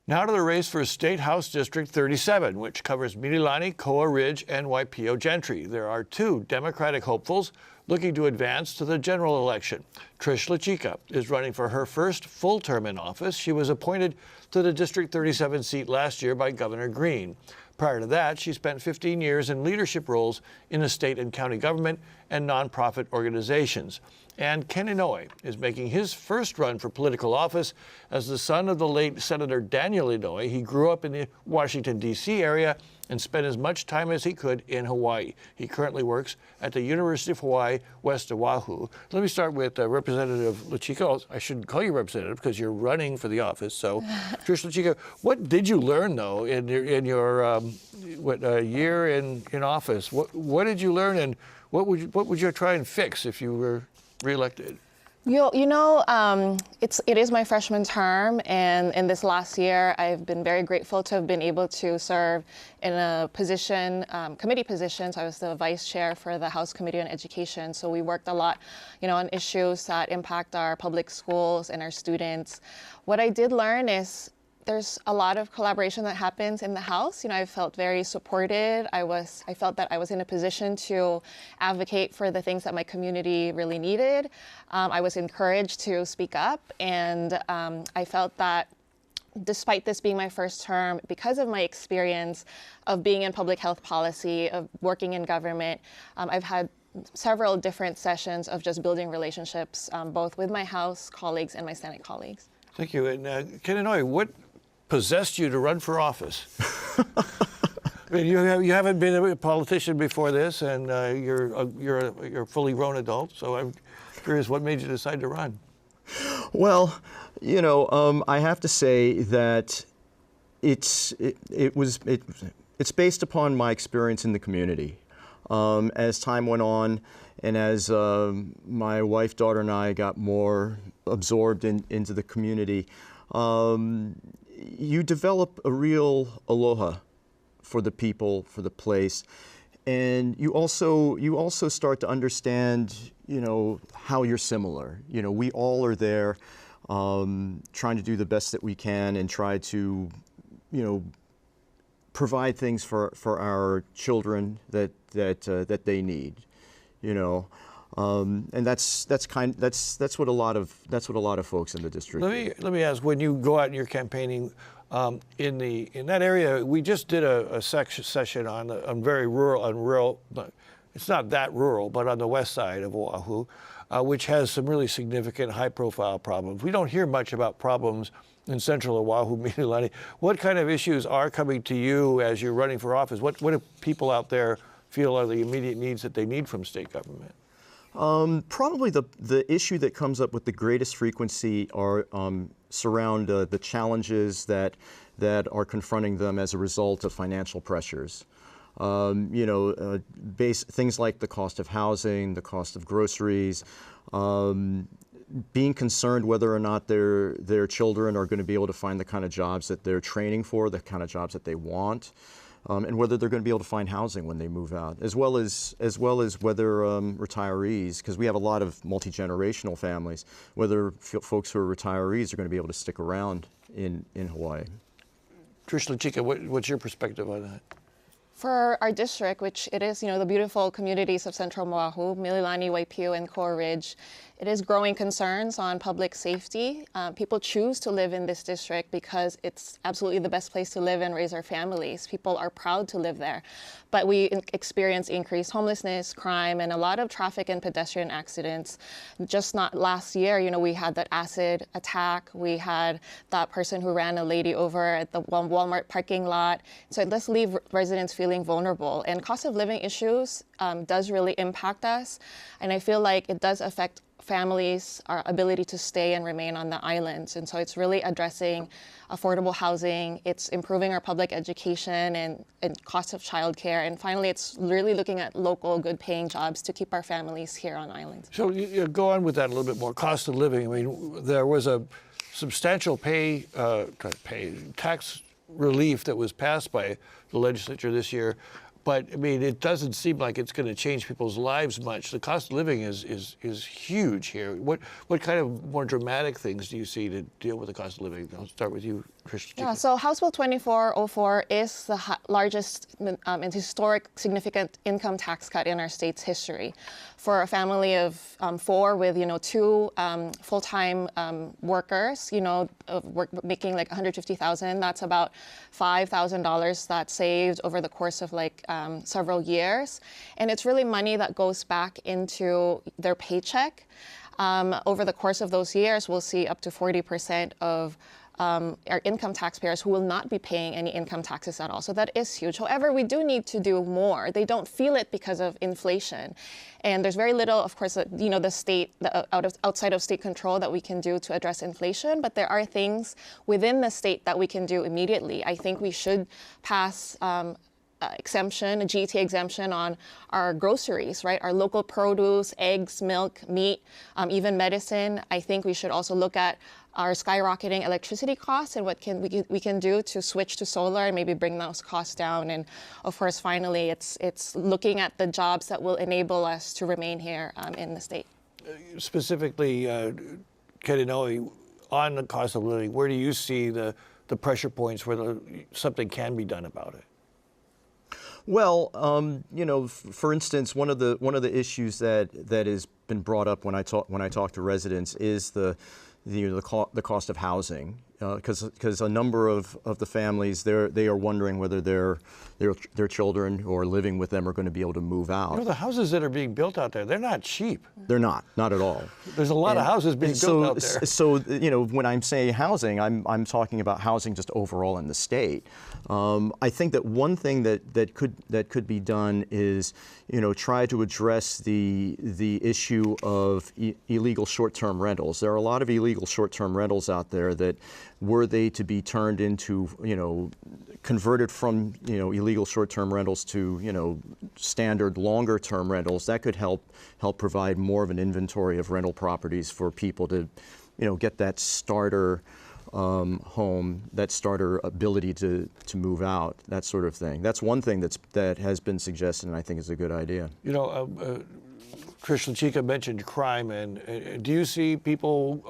Now to the race for State House District 37, which covers Mililani, Koa Ridge, and Waipio Gentry. There are two Democratic hopefuls looking to advance to the general election. Trish Chica is running for her first full term in office. She was appointed to the District 37 seat last year by Governor Green. Prior to that, she spent 15 years in leadership roles in the state and county government and nonprofit organizations. And Ken Inouye is making his first run for political office as the son of the late Senator Daniel Inouye. He grew up in the Washington, D.C. area and spent as much time as he could in Hawaii. He currently works at the University of Hawaii, West Oahu. Let me start with Representative Chica. I shouldn't call you representative because you're running for the office. So, Trish Chica, what did you learn, though, in your year in office? What did you learn, and what would you try and fix if you were reelected? It is my freshman term, and in this last year, I've been very grateful to have been able to serve in a position, committee position. So I was the vice chair for the House Committee on Education. So we worked a lot, on issues that impact our public schools and our students. What I did learn is there's a lot of collaboration that happens in the House. I felt very supported. I felt that I was in a position to advocate for the things that my community really needed. I was encouraged to speak up, and I felt that despite this being my first term, because of my experience of being in public health policy, of working in government, I've had several different sessions of just building relationships, both with my House colleagues and my Senate colleagues. Thank you. And Ken Inouye, what possessed you to run for office? I mean, you haven't been a politician before this, and you're a fully grown adult. So I'm curious, what made you decide to run? Well, I have to say that it's based upon my experience in the community. As time went on, and as my wife, daughter, and I got more absorbed into the community, you develop a real aloha for the people, for the place, and you also start to understand, how you're similar. We all are there, trying to do the best that we can and try to, provide things for our children that they need, and that's what a lot of folks in the district. Let me ask, when you go out and you're campaigning in that area, we just did a session on very rural, it's not that rural, but on the west side of Oahu, which has some really significant high-profile problems. We don't hear much about problems in central Oahu, Mililani. What kind of issues are coming to you as you're running for office? What do people out there feel are the immediate needs that they need from state government? Probably the issue that comes up with the greatest frequency are surround the challenges that are confronting them as a result of financial pressures. Things like the cost of housing, the cost of groceries, being concerned whether or not their children are going to be able to find the kind of jobs that they're training for, the kind of jobs that they want, and whether they're going to be able to find housing when they move out, as well as whether retirees, because we have a lot of multi-generational families, whether folks who are retirees are going to be able to stick around in Hawaii. Trish Chica, what's your perspective on that? For our district, which it is, the beautiful communities of Central Oahu, Mililani, Waipio, and Koa Ridge, it is growing concerns on public safety. People choose to live in this district because it's absolutely the best place to live and raise our families. People are proud to live there. But we experience increased homelessness, crime, and a lot of traffic and pedestrian accidents. Just not last year, we had that acid attack. We had that person who ran a lady over at the Walmart parking lot. So it does leave residents feeling vulnerable. And cost of living issues does really impact us. And I feel like it does affect families, our ability to stay and remain on the islands. And so it's really addressing affordable housing, it's improving our public education and cost of childcare. And finally, it's really looking at local good paying jobs to keep our families here on islands. So you go on with that a little bit more. Cost of living, I mean, there was a substantial tax relief that was passed by the legislature this year. But I mean, it doesn't seem like it's going to change people's lives much. The cost of living is huge here. What kind of more dramatic things do you see to deal with the cost of living? I'll start with you, Trish. Yeah, so House Bill 2404 is the largest and historic significant income tax cut in our state's history. For a family of 4 with, 2 full-time workers, making like $150,000, that's about $5,000 that's saved over the course of several years. And it's really money that goes back into their paycheck. Over the course of those years, we'll see up to 40% of our income taxpayers who will not be paying any income taxes at all. So that is huge. However, we do need to do more. They don't feel it because of inflation. And there's very little, of course, outside of state control that we can do to address inflation, but there are things within the state that we can do immediately. I think we should pass exemption, a GT exemption on our groceries, right? Our local produce, eggs, milk, meat, even medicine. I think we should also look at our skyrocketing electricity costs and what we can do to switch to solar and maybe bring those costs down. And of course, finally, it's looking at the jobs that will enable us to remain here in the state. Specifically, Inouye, on the cost of living, where do you see the pressure points where something can be done about it? Well, for instance, one of the issues that has been brought up when I talk to residents is the cost of housing, because a number of the families they are wondering whether their children who are living with them are going to be able to move out. The houses that are being built out there, they're not cheap. They're not at all. There's a lot of houses being built out there. So when I'm saying housing, I'm talking about housing just overall in the state. I think that one thing that could be done is try to address the issue of illegal short-term rentals. There are a lot of illegal short-term rentals out there that, were they to be turned into converted from illegal short-term rentals to standard longer-term rentals, that could help provide more of an inventory of rental properties for people to get that starter home, that starter ability to move out, that sort of thing. That's one thing that has been suggested, and I think is a good idea. Trish and Chica mentioned crime, and do you see people,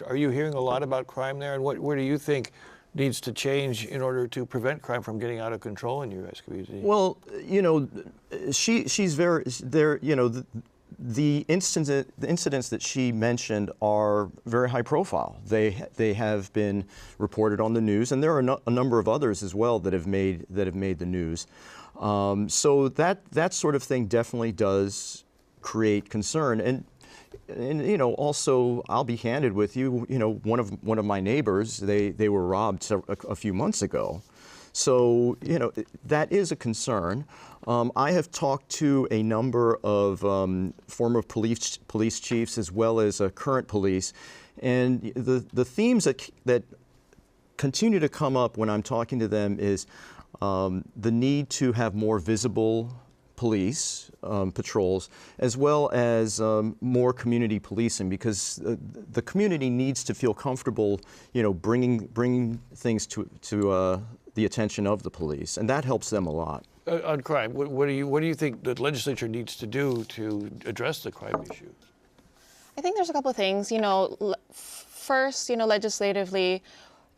are you hearing a lot about crime there, and where do you think needs to change in order to prevent crime from getting out of control in your guys' community? Well, she's very, the incidents that she mentioned are very high profile. They have been reported on the news, and there are a number of others as well that have made the news. So that sort of thing definitely does create concern. And also, I'll be candid with you. One of my neighbors, they were robbed a few months ago. So that is a concern. I have talked to a number of former police chiefs as well as current police, and the themes that continue to come up when I'm talking to them is the need to have more visible police patrols, as well as more community policing, because the community needs to feel comfortable, bringing things to the attention of the police, and that helps them a lot. On crime, what do you think the legislature needs to do to address the crime issue? I think there's a couple of things. First, legislatively,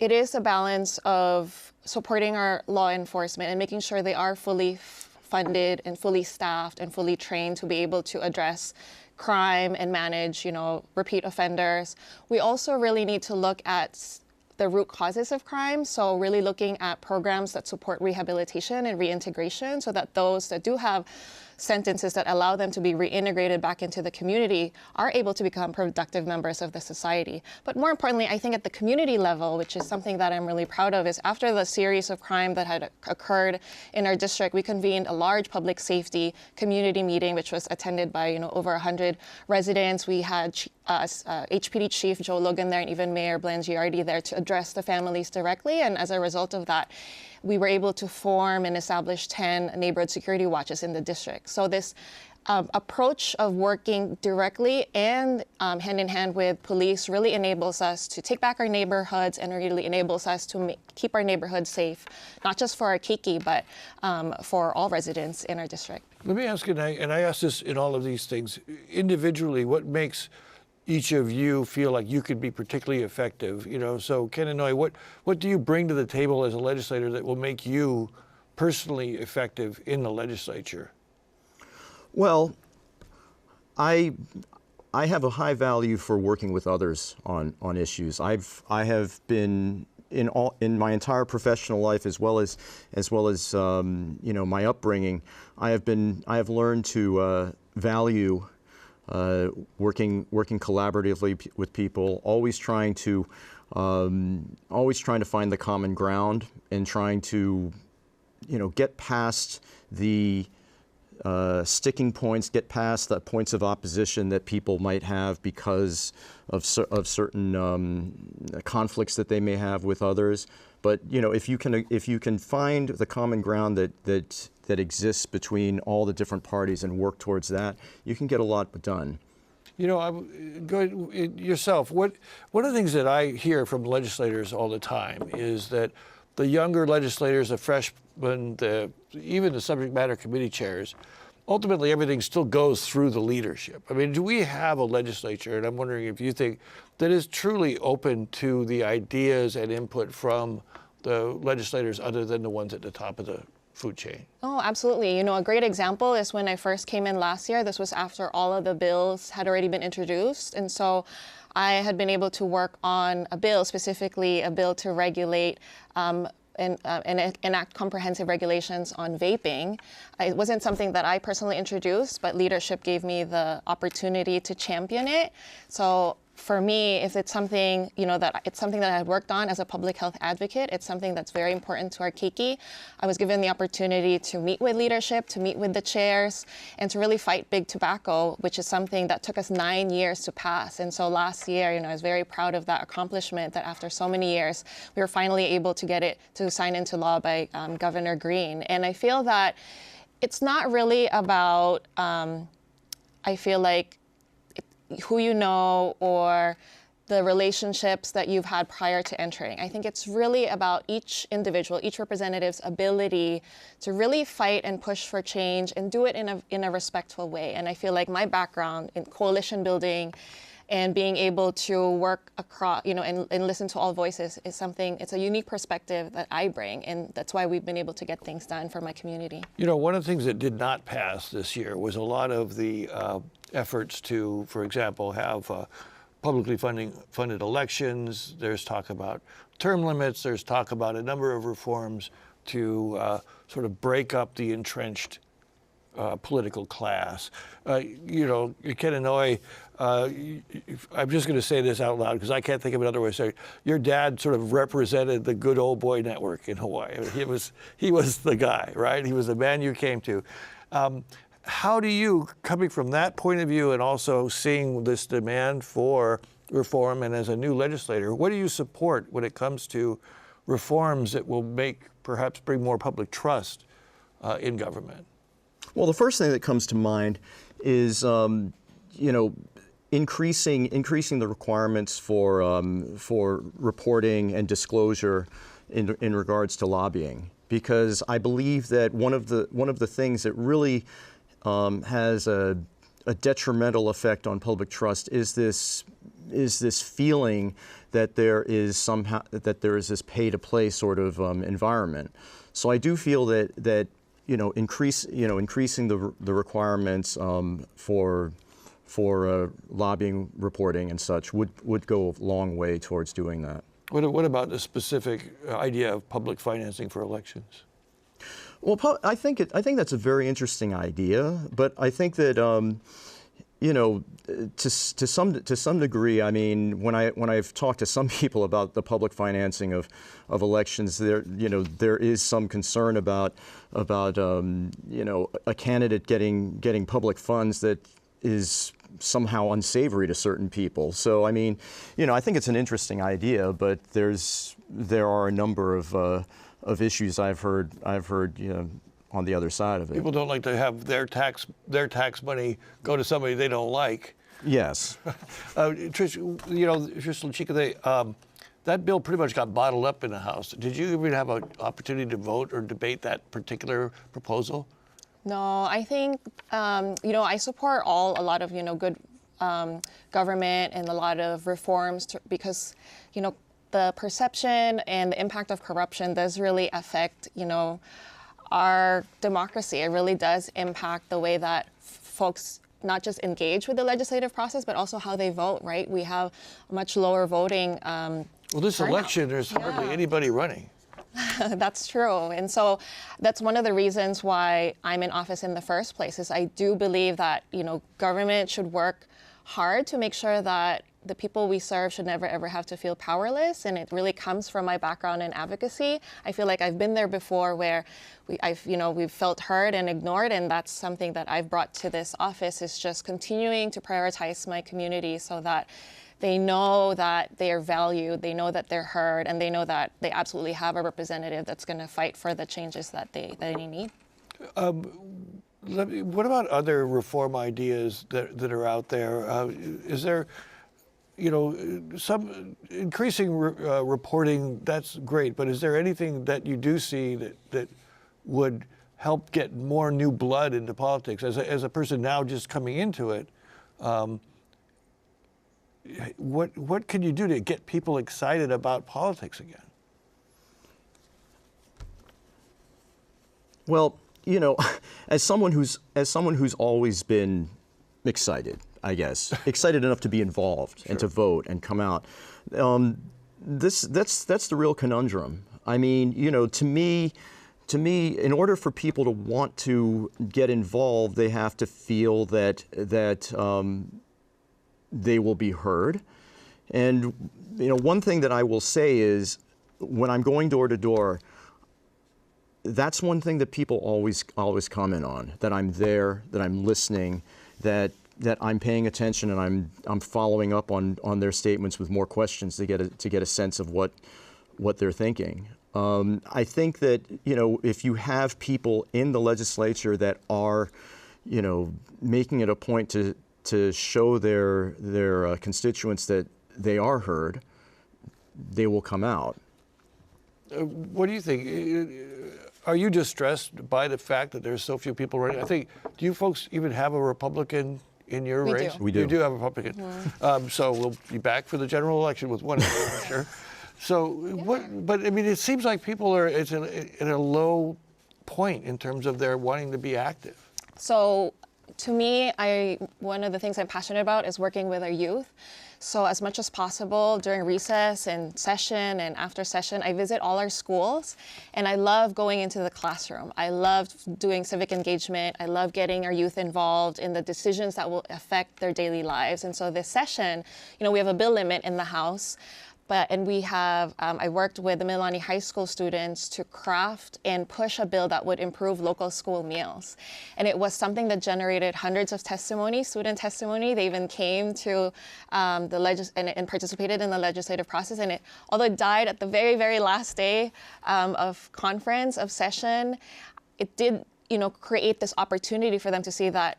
it is a balance of supporting our law enforcement and making sure they are fully funded and fully staffed and fully trained to be able to address crime and manage, repeat offenders. We also really need to look at the root causes of crime. So really looking at programs that support rehabilitation and reintegration so that those that do have sentences that allow them to be reintegrated back into the community are able to become productive members of the society. But more importantly, I think at the community level, which is something that I'm really proud of, is after the series of crime that had occurred in our district, we convened a large public safety community meeting, which was attended by over 100 residents. We had HPD Chief Joe Logan there and even Mayor Blen Giardi there to address the families directly. And as a result of that, we were able to form and establish 10 neighborhood security watches in the district. So this approach of working directly and hand in hand with police really enables us to take back our neighborhoods and really enables us to keep our neighborhoods safe, not just for our Kiki, but for all residents in our district. Let me ask you, and I ask this in all of these things, individually, what makes each of you feel like you could be particularly effective? You know, so Ken Inouye, what do you bring to the table as a legislator that will make you personally effective in the legislature? Well, I have a high value for working with others on issues. I have been in my entire professional life, as well as you know, my upbringing. I have learned to value working collaboratively with people, always trying to find the common ground and trying to, you know, get past the sticking points, get past the points of opposition that people might have because of certain conflicts that they may have with others. But you know, if you can find the common ground that exists between all the different parties and work towards that, you can get a lot done. You know, yourself, one of the things that I hear from legislators all the time is that the younger legislators, the freshmen, even the subject matter committee chairs, ultimately everything still goes through the leadership. I mean, do we have a legislature, and I'm wondering if you think, that is truly open to the ideas and input from the legislators other than the ones at the top of the food chain? Oh, absolutely. You know, a great example is when I first came in last year. This was after all of the bills had already been introduced. And so I had been able to work on a bill, specifically a bill to regulate and enact comprehensive regulations on vaping. It wasn't something that I personally introduced, but leadership gave me the opportunity to champion it. So for me, if it's something, you know, that it's something that I had worked on as a public health advocate, it's something that's very important to our Kiki. I was given the opportunity to meet with leadership, to meet with the chairs, and to really fight big tobacco, which is something that took us 9 years to pass. And so last year, you know, I was very proud of that accomplishment, that after so many years, we were finally able to get it to sign into law by Governor Green. And I feel that it's not really about, I feel like, who you know or the relationships that you've had prior to entering. I think it's really about each individual, each representative's ability to really fight and push for change and do it in a respectful way. And I feel like my background in coalition building and being able to work across, you know, and listen to all voices is something, it's a unique perspective that I bring, and that's why we've been able to get things done for my community. You know, one of the things that did not pass this year was a lot of the efforts to, for example, have publicly funded elections. There's talk about term limits. There's talk about a number of reforms to sort of break up the entrenched political class. You know, Ken Inouye, I'm just going to say this out loud because I can't think of another way to say it. Your dad sort of represented the good old boy network in Hawaii. I mean, he was the guy, right? He was the man you came to. How do you, coming from that point of view and also seeing this demand for reform, and as a new legislator, what do you support when it comes to reforms that will perhaps bring more public trust in government? Well, the first thing that comes to mind is, you know, increasing the requirements for reporting and disclosure in regards to lobbying, because I believe that one of the things that really has a detrimental effect on public trust is this feeling that there is this pay-to-play sort of environment. So I do feel that you know, increasing the requirements for lobbying reporting and such would go a long way towards doing that. What about the specific idea of public financing for elections? Well, I think that's a very interesting idea, but I think that you know, to some degree, I mean, when I've talked to some people about the public financing of elections, there is some concern about you know, a candidate getting public funds that is somehow unsavory to certain people. So I mean, you know, I think it's an interesting idea, but there are a number of issues I've heard, you know, on the other side of it. People don't like to have their tax money go to somebody they don't like. Yes. Trish, Trish and Chica, that bill pretty much got bottled up in the House. Did you even have an opportunity to vote or debate that particular proposal? No, I think, I support a lot of, good government and a lot of reforms because, the perception and the impact of corruption does really affect, our democracy. It really does impact the way that folks not just engage with the legislative process, but also how they vote, right? We have much lower voting Well, this turnout. election, there's hardly anybody running. That's true. And so that's one of the reasons why I'm in office in the first place is I do believe that, government should work hard to make sure that the people we serve should never ever have to feel powerless. And it really comes from my background in advocacy. I feel like I've been there before where we've felt heard and ignored. And that's something that I've brought to this office is just continuing to prioritize my community so that they know that they are valued, they know that they're heard, and they know that they absolutely have a representative that's going to fight for the changes that they need. What about other reform ideas that are out there? Is there, some increasing reporting? That's great, but is there anything that you do see that would help get more new blood into politics? As a person now just coming into it, what can you do to get people excited about politics again? Well, as someone who's always been excited, I guess, excited enough to be involved and to vote and come out, that's the real conundrum. I mean, to me, in order for people to want to get involved, they have to feel that they will be heard. And one thing that I will say is, when I'm going door to door, that's one thing that people always comment on, that I'm there, that I'm listening, that I'm paying attention, and I'm following up on their statements with more questions to get a sense of what they're thinking. I think that if you have people in the legislature that are making it a point to show their constituents that they are heard, they will come out. What do you think? Are you distressed by the fact that there's so few people running? Do you folks even have a Republican in your race? We do. You do have a Republican. Mm-hmm. So we'll be back for the general election with one, I'm sure. So but I mean, it seems like people are at a low point in terms of their wanting to be active. So to me, one of the things I'm passionate about is working with our youth. So as much as possible during recess and session and after session, I visit all our schools, and I love going into the classroom. I love doing civic engagement. I love getting our youth involved in the decisions that will affect their daily lives. And so this session, we have a bill limit in the House. And we have, I worked with the Mililani High School students to craft and push a bill that would improve local school meals. And it was something that generated hundreds of student testimony. They even came to and participated in the legislative process. And although it died at the very, very last day of session, it did, create this opportunity for them to see that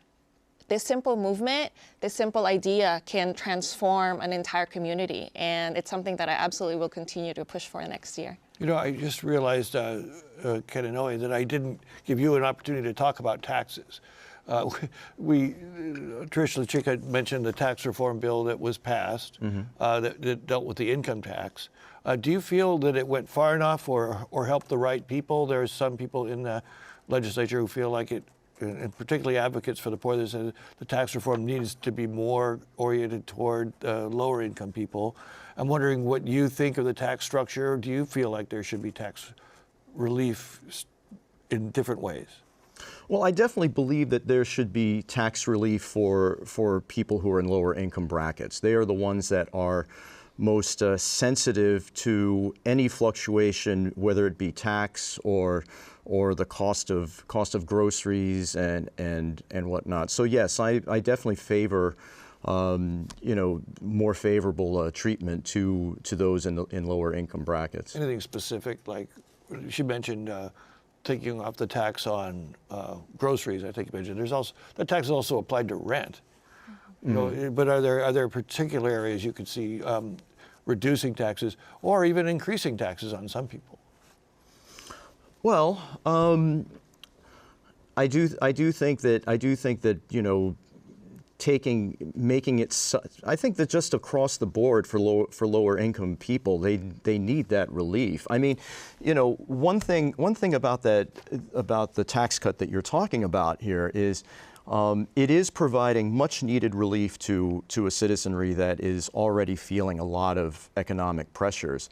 this simple movement, this simple idea can transform an entire community. And it's something that I absolutely will continue to push for next year. I just realized, Inouye, that I didn't give you an opportunity to talk about taxes. Trish and Chica mentioned the tax reform bill that was passed, mm-hmm. that dealt with the income tax. Do you feel that it went far enough or helped the right people? There's some people in the legislature who feel like it, and particularly advocates for the poor, that the tax reform needs to be more oriented toward lower income people. I'm wondering what you think of the tax structure. Do you feel like there should be tax relief in different ways? Well, I definitely believe that there should be tax relief for people who are in lower income brackets. They are the ones that are most sensitive to any fluctuation, whether it be tax or the cost of groceries and whatnot. So yes, I definitely favor more favorable treatment to those in lower income brackets. Anything specific, like she mentioned taking off the tax on groceries, I think you mentioned, there's also, that tax is also applied to rent. You know, but are there particular areas you could see reducing taxes or even increasing taxes on some people? Well, I do think that you know, making it. I think that just across the board for lower income people, they need that relief. I mean, you know, one thing about the tax cut that you're talking about here is. It is providing much needed relief to a citizenry that is already feeling a lot of economic pressures.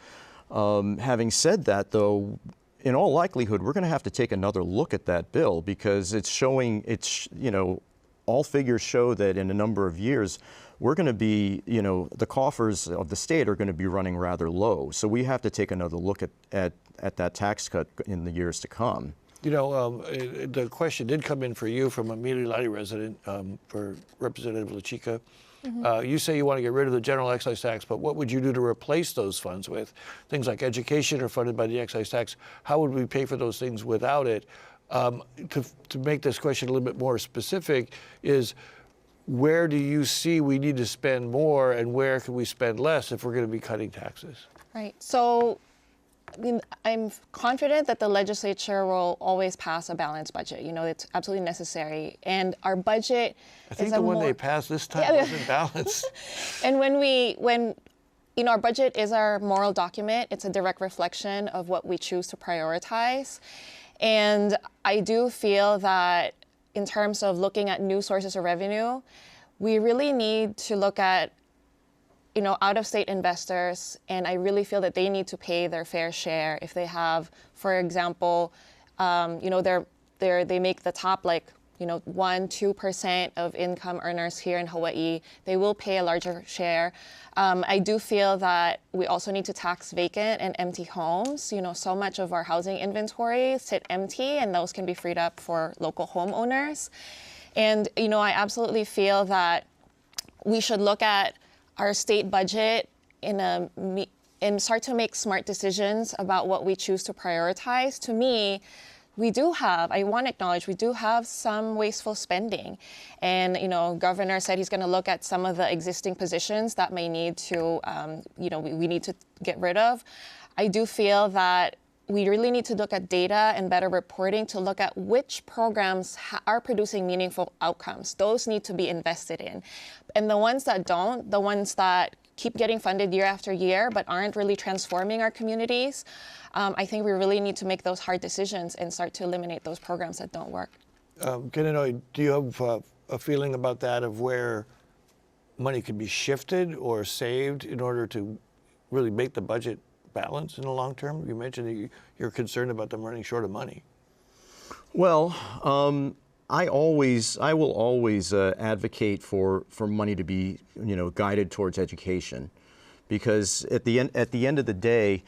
Having said that, though, in all likelihood, we're going to have to take another look at that bill because you know, all figures show that in a number of years, we're going to be, you know, the coffers of the state are going to be running rather low. So we have to take another look at that tax cut in the years to come. You know, the question did come in for you from a Mililani resident, for Representative Chica. You say you want to get rid of the general excise tax, but what would you do to replace those funds with? Things like education are funded by the excise tax. How would we pay for those things without it? To make this question a little bit more specific is, where do you see we need to spend more and where can we spend less if we're going to be cutting taxes? Right. So I mean, I'm confident that the legislature will always pass a balanced budget. You know, it's absolutely necessary. And our budget I think the one they passed this time wasn't balanced. And when you know, our budget is our moral document. It's a direct reflection of what we choose to prioritize. And I do feel that in terms of looking at new sources of revenue, we really need to look at, you know, out-of-state investors, and I really feel that they need to pay their fair share if they have, for example, you know, they make the top, like, you know, 1-2% of income earners here in Hawaii. They will pay a larger share. I do feel that we also need to tax vacant and empty homes. You know, so much of our housing inventory sit empty, and those can be freed up for local homeowners. And, you know, I absolutely feel that we should look at our state budget and start to make smart decisions about what we choose to prioritize. To me, I want to acknowledge, we do have some wasteful spending. And, you know, Governor said he's going to look at some of the existing positions that may need to, you know, we need to get rid of. I do feel that we really need to look at data and better reporting to look at which programs are producing meaningful outcomes. Those need to be invested in. And the ones that don't, the ones that keep getting funded year after year but aren't really transforming our communities, I think we really need to make those hard decisions and start to eliminate those programs that don't work. Inouye, do you have a feeling about that, of where money could be shifted or saved in order to really make the budget balance in the long term? You mentioned that you're concerned about them running short of money. Well, I will always advocate for money to be, you know, guided towards education, because at the end of the day,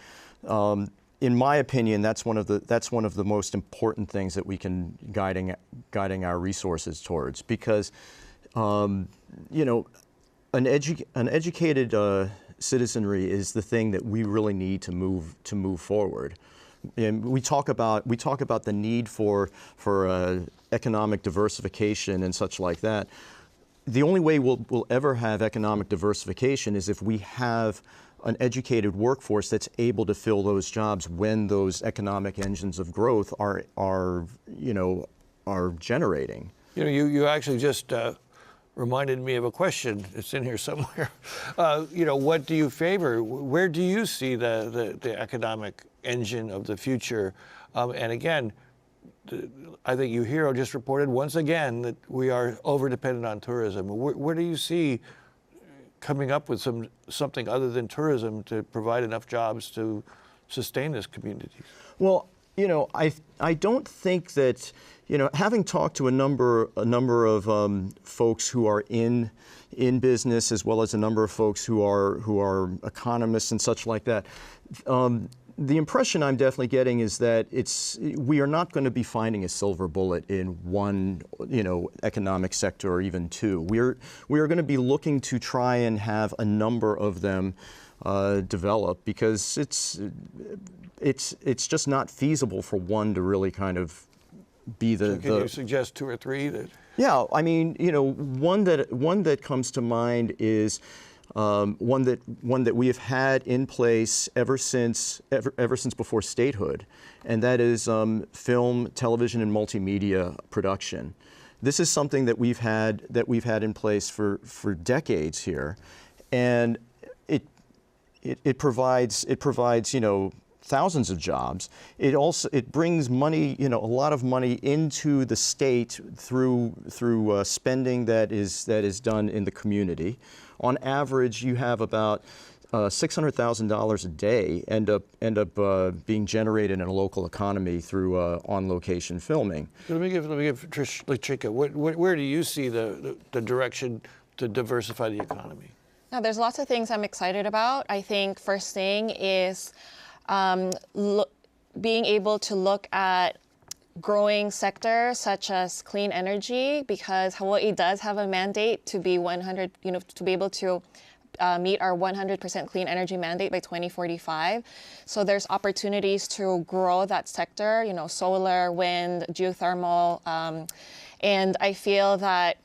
in my opinion, that's one of the most important things that we can guiding our resources towards, because you know, an educated citizenry is the thing that we really need to move forward. And we talk about the need for economic diversification and such like that. The only way we'll ever have economic diversification is if we have an educated workforce that's able to fill those jobs when those economic engines of growth are generating. You know, you actually just reminded me of a question. It's in here somewhere. You know, what do you favor? Where do you see the economic engine of the future? And again, I think UHERO just reported once again that we are over-dependent on tourism. Where do you see coming up with something other than tourism to provide enough jobs to sustain this community? Well, you know, I don't think that, you know, having talked to a number of folks who are in business, as well as a number of folks who are economists and such like that, the impression I'm definitely getting is that we are not going to be finding a silver bullet in one, you know, economic sector or even two. We are going to be looking to try and have a number of them develop, because it's just not feasible for one to really kind of be the. So can you suggest 2 or 3 that? Yeah, I mean, you know, one that comes to mind is one that we have had in place ever since before statehood, and that is film, television, and multimedia production. This is something that we've had in place for decades here, and it provides you know, thousands of jobs. It brings money, you know, a lot of money into the state through spending that is done in the community. On average, you have about $600,000 a day end up being generated in a local economy through on-location filming. So let me give Trish Chica. Where do you see the direction to diversify the economy? Now, there's lots of things I'm excited about. I think first thing is being able to look at growing sectors such as clean energy, because Hawaii does have a mandate to be 100, you know, to be able to meet our 100% clean energy mandate by 2045. So there's opportunities to grow that sector, you know, solar, wind, geothermal, and I feel that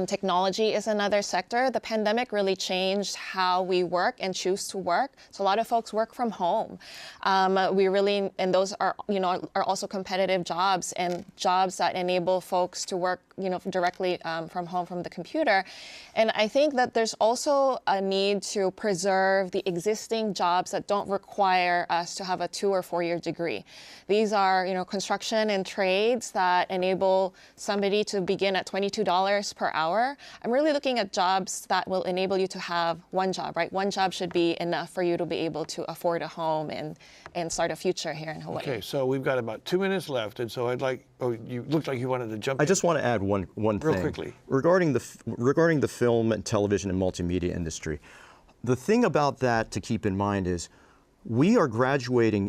technology is another sector. The pandemic really changed how we work and choose to work. So a lot of folks work from home. And those are, you know, are also competitive jobs, and jobs that enable folks to work, you know, directly from home, from the computer. And I think that there's also a need to preserve the existing jobs that don't require us to have a 2 or 4 year degree. These are, you know, construction and trades that enable somebody to begin at $22 per hour. I'm really looking at jobs that will enable you to have one job, right? One job should be enough for you to be able to afford a home and start a future here in Hawaii. Okay, so we've got about 2 minutes left, and so I'd like, you looked like you wanted to jump in. I just want to add one thing. Real quickly. Regarding the film and television and multimedia industry. The thing about that to keep in mind is we are creating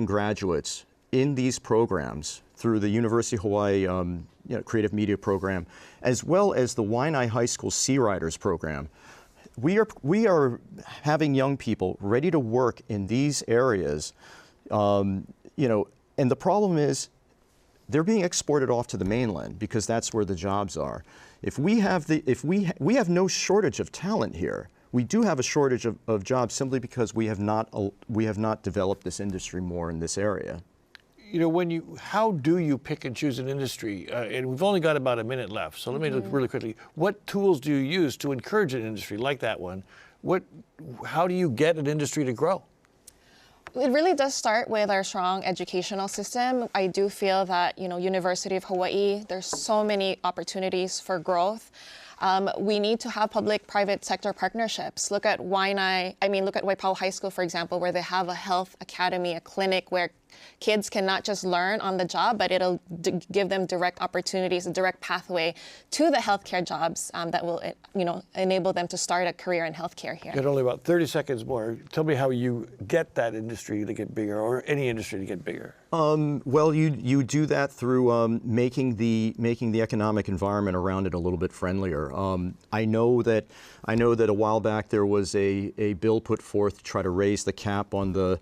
graduates in these programs through the University of Hawaii Creative Media Program, as well as the Waianae High School Sea Riders Program. We are having young people ready to work in these areas, and the problem is they're being exported off to the mainland because that's where the jobs are. We have no shortage of talent here. We do have a shortage of jobs simply because we have not developed this industry more in this area. You know, how do you pick and choose an industry? And we've only got about a minute left, so let me look really quickly. What tools do you use to encourage an industry like that one? How do you get an industry to grow? It really does start with our strong educational system. I do feel that, University of Hawaii, there's so many opportunities for growth. We need to have public-private sector partnerships. Look at Waipahu High School, for example, where they have a health academy, a clinic where kids can not just learn on the job, but it'll give them direct opportunities, a direct pathway to the healthcare jobs that will, enable them to start a career in healthcare here. Got only about 30 seconds more. Tell me how you get that industry to get bigger, or any industry to get bigger. Well, you do that through making the economic environment around it a little bit friendlier. I know that a while back there was a bill put forth to try to raise the cap on the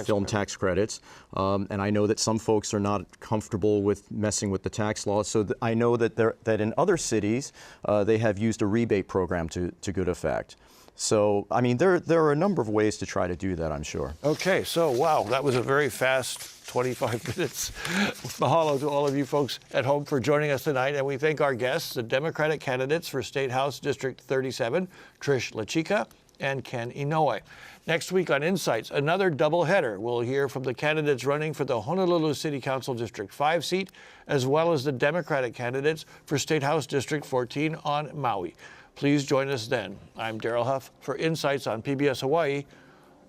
film tax credits, and I know that some folks are not comfortable with messing with the tax laws. So I know that in other cities they have used a rebate program to good effect. So, I mean, there are a number of ways to try to do that, I'm sure. Okay, so wow, that was a very fast 25 minutes. Mahalo to all of you folks at home for joining us tonight, and we thank our guests, the Democratic candidates for State House District 37, Trish Chica and Ken Inouye. Next week on Insights, another doubleheader. We'll hear from the candidates running for the Honolulu City Council District 5 seat, as well as the Democratic candidates for State House District 14 on Maui. Please join us then. I'm Daryl Huff for Insights on PBS Hawaii.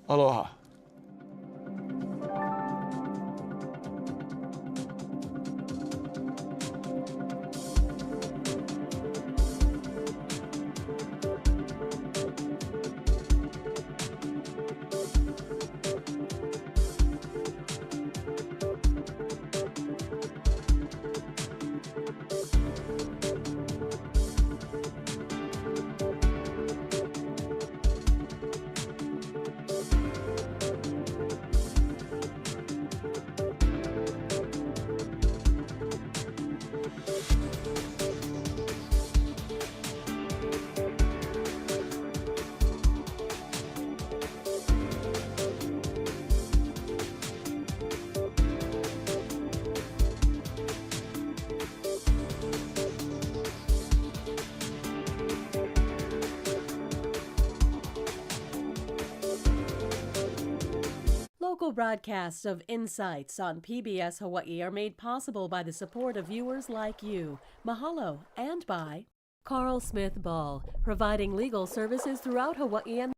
Aloha. Local broadcasts of Insights on PBS Hawaii are made possible by the support of viewers like you. Mahalo, and by Carl Smith Ball, providing legal services throughout Hawaii and